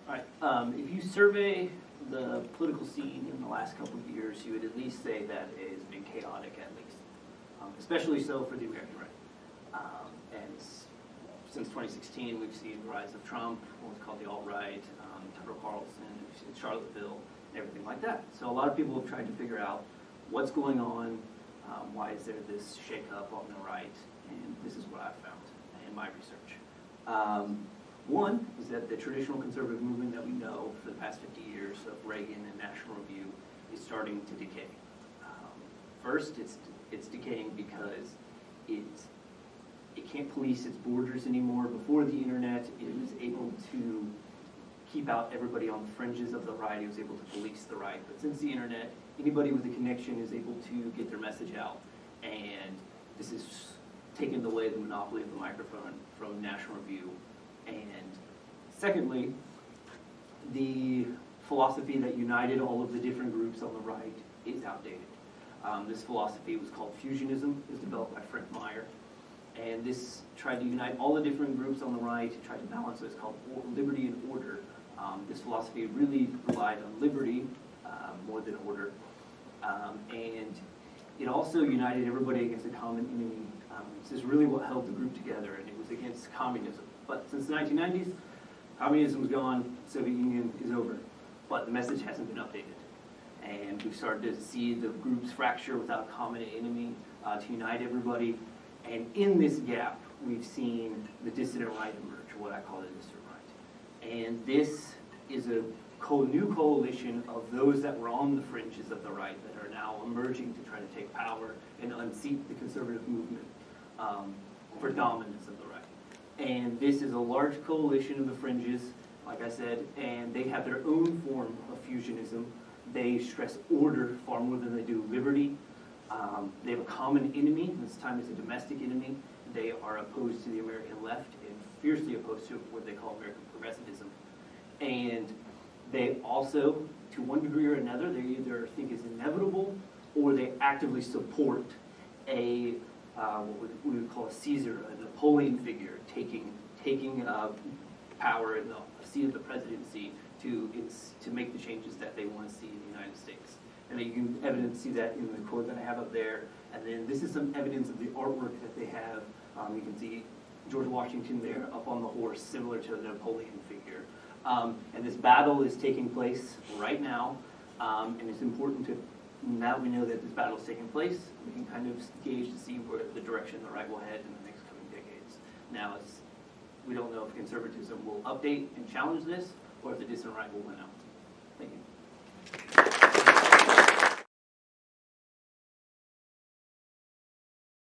All right. If you survey the political scene in the last couple of years, you would at least say that it has been chaotic, at least, especially so for the American right. Since 2016, we've seen the rise of Trump, what's called the alt-right, Tucker Carlson, we've seen Charlottesville, and everything like that. So a lot of people have tried to figure out what's going on, why is there this shakeup on the right, and this is what I've found in my research. One is that the traditional conservative movement that we know for the past 50 years of Reagan and National Review is starting to decay. First, it's decaying because it can't police its borders anymore. Before the internet, it was able to keep out everybody on the fringes of the right. It was able to police the right. But since the internet, anybody with a connection is able to get their message out. And this has taken away the monopoly of the microphone from National Review. And secondly, the philosophy that united all of the different groups on the right is outdated. This philosophy was called fusionism. It was developed by Frank Meyer. And this tried to unite all the different groups on the right, tried to balance what's called liberty and order. This philosophy really relied on liberty more than order. And it also united everybody against a common enemy. This is really what held the group together, and it was against communism. But since the 1990s, communism is gone, Soviet Union is over. But the message hasn't been updated. And we've started to see the groups fracture without a common enemy to unite everybody. And in this gap, we've seen the dissident right emerge, or what I call the dissident right. And this is a new coalition of those that were on the fringes of the right that are now emerging to try to take power and unseat the conservative movement for dominance of the right. And this is a large coalition of the fringes, like I said, and they have their own form of fusionism. They stress order far more than they do liberty. They have a common enemy. This time it's a domestic enemy. They are opposed to the American left and fiercely opposed to what they call American progressivism. And they also, to one degree or another, they either think it's inevitable or they actively support a what we would call a Caesar, a Napoleon figure, taking power in the seat of the presidency to make the changes that they want to see in the United States. And you can see that in the quote that I have up there. And then this is some evidence of the artwork that they have. You can see George Washington there up on the horse, similar to the Napoleon figure. And this battle is taking place right now. And it's important to, now we know that this battle is taking place, we can kind of gauge to see where the direction the right will head in the next coming decades. Now, we don't know if conservatism will update and challenge this, or if the dissident right will win out.